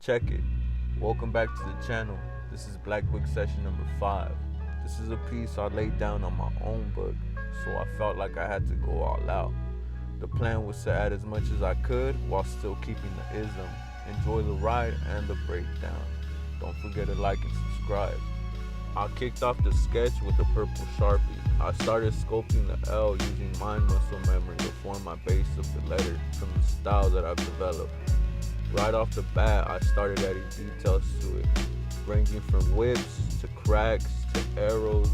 Check it. Welcome back to the channel. This is Blackbook session number 5. This is a piece I laid down on my own book, so I felt like I had to go all out. The plan was to add as much as I could while still keeping the ism. Enjoy the ride and the breakdown. Don't forget to like and subscribe. I kicked off the sketch with a purple Sharpie. I started sculpting the L using mind muscle memory to form my base of the letter from the style that I've developed. Right off the bat, I started adding details to it, ranging from whips to cracks to arrows,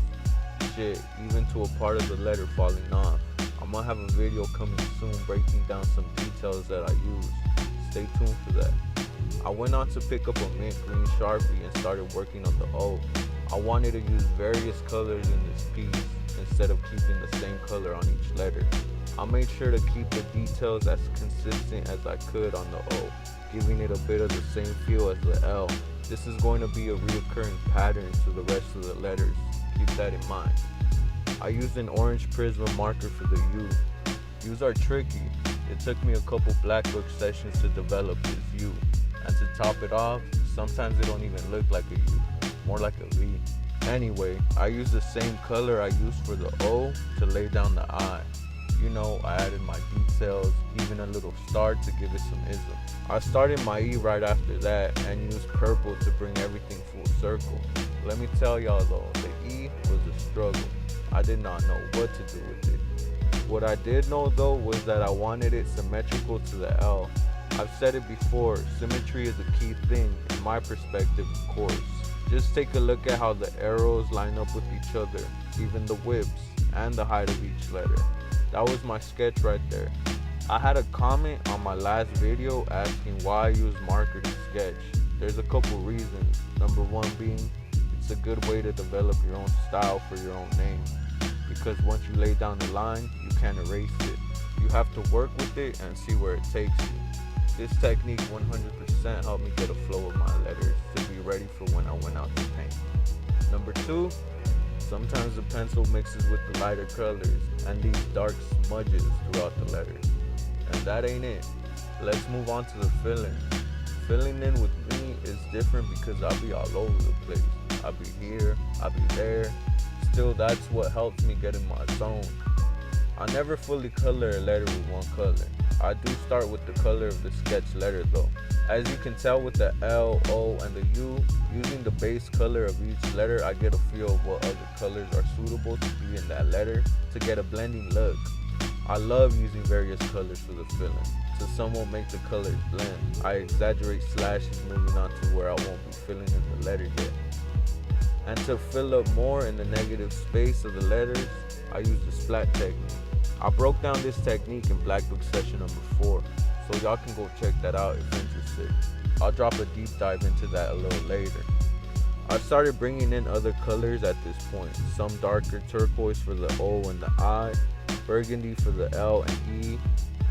shit, even to a part of the letter falling off. I'm gonna have a video coming soon breaking down some details that I use. Stay tuned for that. I went on to pick up a mint green Sharpie and started working on the O. I wanted to use various colors in this piece instead of keeping the same color on each letter. I made sure to keep the details as consistent as I could on the O, giving it a bit of the same feel as the L. This is going to be a reoccurring pattern to the rest of the letters. Keep that in mind. I used an orange Prisma marker for the U. U's are tricky. It took me a couple Blackbook sessions to develop this U. And to top it off, sometimes it don't even look like a U, more like a V. Anyway, I used the same color I used for the O to lay down the I. You know, I added my details, even a little star to give it some ism. I started my E right after that and used purple to bring everything full circle. Let me tell y'all though, the E was a struggle. I did not know what to do with it. What I did know though was that I wanted it symmetrical to the L. I've said it before, symmetry is a key thing in my perspective, of course. Just take a look at how the arrows line up with each other, even the whips and the height of each letter. That was my sketch right there. I had a comment on my last video asking why I use marker to sketch. There's a couple reasons. Number one being, it's a good way to develop your own style for your own name. Because once you lay down the line, you can't erase it. You have to work with it and see where it takes you. This technique 100% helped me get a flow of my letters to be ready for when I went out to paint. Number two, sometimes the pencil mixes with the lighter colors and leaves dark smudges throughout the letters. And that ain't it. Let's move on to the filling. Filling in with me is different because I'll be all over the place. I'll be here, I'll be there. Still, that's what helps me get in my zone. I never fully color a letter with one color. I do start with the color of the sketch letter though. As you can tell with the L, O, and the U, using the base color of each letter, I get a feel of what other colors are suitable to be in that letter to get a blending look. I love using various colors for the filling. To somewhat make the colors blend, I exaggerate slashes moving on to where I won't be filling in the letter yet. And to fill up more in the negative space of the letters, I use the splat technique. I broke down this technique in Blackbook session number 4, so y'all can go check that out if interested. I'll drop a deep dive into that a little later. I started bringing in other colors at this point, some darker turquoise for the O and the I, burgundy for the L and E,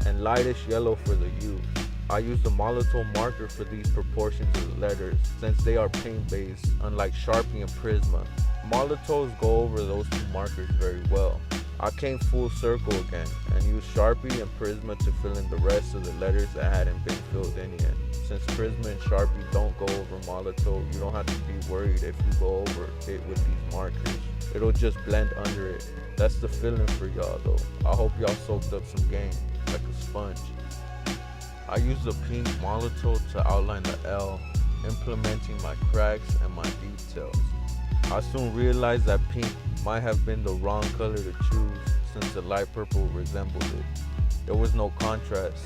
and lightish yellow for the U. I used a Molotov marker for these proportions of the letters since they are paint based, unlike Sharpie and Prisma. Molotovs go over those two markers very well. I came full circle again and used Sharpie and Prisma to fill in the rest of the letters that hadn't been filled in yet. Since Prisma and Sharpie don't go over Molotov, you don't have to be worried if you go over it with these markers. It'll just blend under it. That's the feeling for y'all though. I hope y'all soaked up some game, like a sponge. I used the pink Molotov to outline the L, implementing my cracks and my details. I soon realized that pink might have been the wrong color to choose since the light purple resembled it. There was no contrast.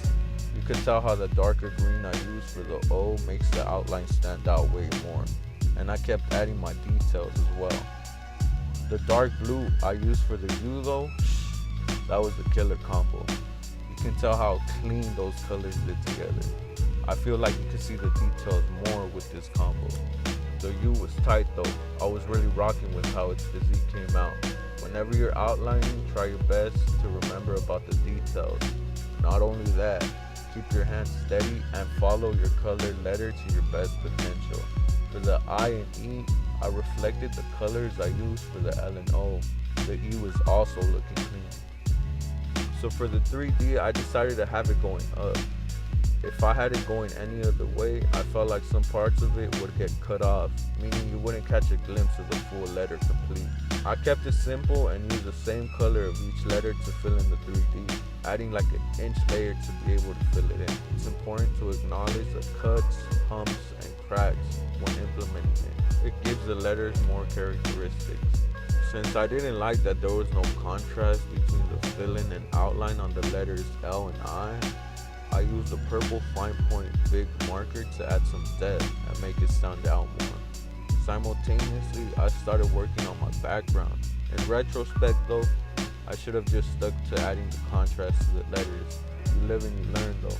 You could tell how the darker green I used for the O makes the outline stand out way more. And I kept adding my details as well. The dark blue I used for the U though, that was a killer combo. You can tell how clean those colors did together. I feel like you can see the details more with this combo. The U was tight though. I was really rocking with how its physique came out. Whenever you're outlining, try your best to remember about the details. Not only that, keep your hands steady and follow your colored letter to your best potential. For the I and E, I reflected the colors I used for the L and O. The E was also looking clean. So for the 3D, I decided to have it going up. If I had it going any other way, I felt like some parts of it would get cut off, meaning you wouldn't catch a glimpse of the full letter complete. I kept it simple and used the same color of each letter to fill in the 3D, adding like an inch layer to be able to fill it in. It's important to acknowledge the cuts, humps, and cracks when implementing it. It gives the letters more characteristics. Since I didn't like that there was no contrast between the fill-in and outline on the letters L and I used a purple fine point big marker to add some depth and make it stand out more. Simultaneously, I started working on my background. In retrospect though, I should have just stuck to adding the contrast to the letters. You live and you learn though.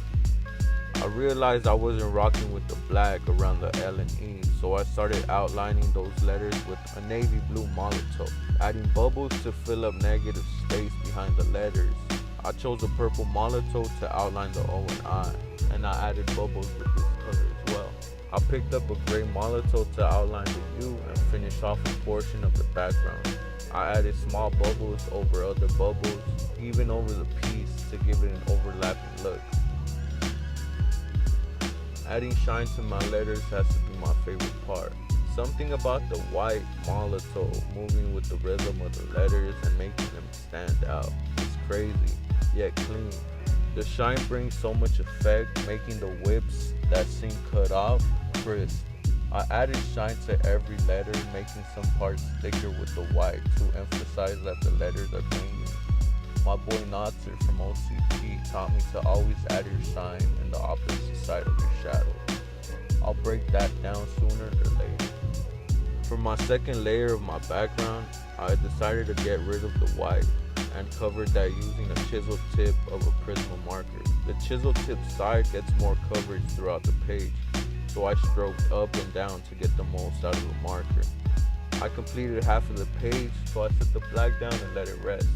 I realized I wasn't rocking with the black around the L and E, so I started outlining those letters with a navy blue Molotov, adding bubbles to fill up negative space behind the letters. I chose a purple Molotov to outline the O and I, and I added bubbles with this color as well. I picked up a gray Molotov to outline the U and finish off a portion of the background. I added small bubbles over other bubbles, even over the piece to give it an overlapping look. Adding shine to my letters has to be my favorite part. Something about the white Molotov moving with the rhythm of the letters and making them stand out. It's crazy, yet clean. The shine brings so much effect, making the whips that seem cut off crisp. I added shine to every letter, making some parts thicker with the white to emphasize that the letters are clean. My boy Natser from OCP taught me to always add your shine in the opposite side of your shadow. I'll break that down sooner or later. For my second layer of my background, I decided to get rid of the white and covered that using a chisel tip of a Prisma marker. The chisel tip side gets more coverage throughout the page, so I stroked up and down to get the most out of the marker. I completed half of the page, so I set the black down and let it rest.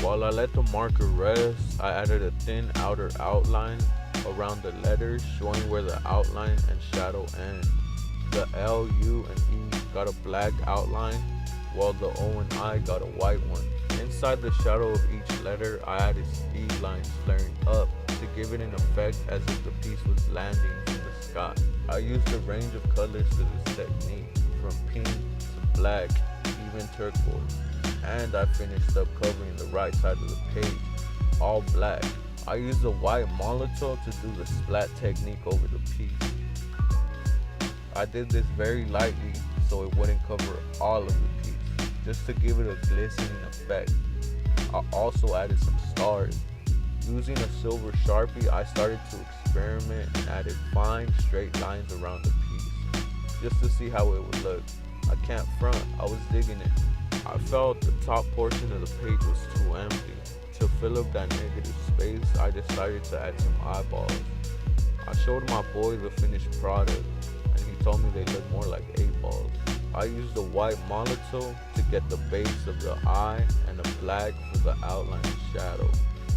While I let the marker rest, I added a thin outer outline around the letters, showing where the outline and shadow end. The L, U, and E got a black outline, while the O and I got a white one. Inside the shadow of each letter, I added speed lines flaring up to give it an effect as if the piece was landing from the sky. I used a range of colors to this technique, from pink to black, even turquoise. And I finished up covering the right side of the page, all black. I used a white Molotov to do the splat technique over the piece. I did this very lightly so it wouldn't cover all of the piece, just to give it a glistening effect. I also added some stars. Using a silver Sharpie, I started to experiment and added fine straight lines around the piece, just to see how it would look. I can't front, I was digging it. I felt the top portion of the page was too empty. To fill up that negative space, I decided to add some eyeballs. I showed my boy the finished product, and he told me they look more like 8 balls. I used the white Molotov to get the base of the eye and the black for the outline and shadow.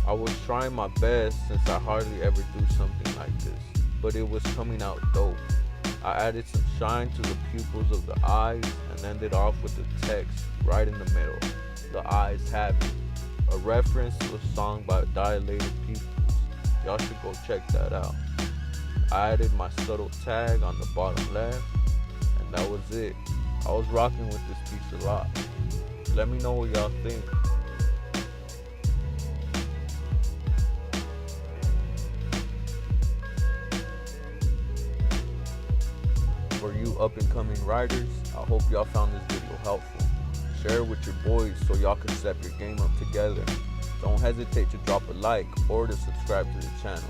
I was trying my best since I hardly ever do something like this, but it was coming out dope. I added some shine to the pupils of the eyes and ended off with the text right in the middle. The eyes have it. A reference to a song by Dilated Pupils. Y'all should go check that out. I added my subtle tag on the bottom left, and that was it. I was rocking with this piece a lot. Let me know what y'all think. For you up and coming writers, I hope y'all found this video helpful. Share it with your boys so y'all can step your game up together. Don't hesitate to drop a like or to subscribe to the channel.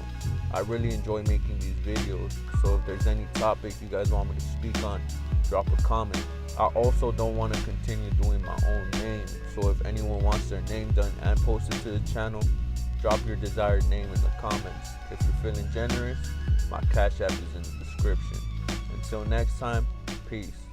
I really enjoy making these videos, so if there's any topic you guys want me to speak on, drop a comment. I also don't want to continue doing my own name, so if anyone wants their name done and posted to the channel, drop your desired name in the comments. If you're feeling generous, my Cash App is in the description. Until next time, peace.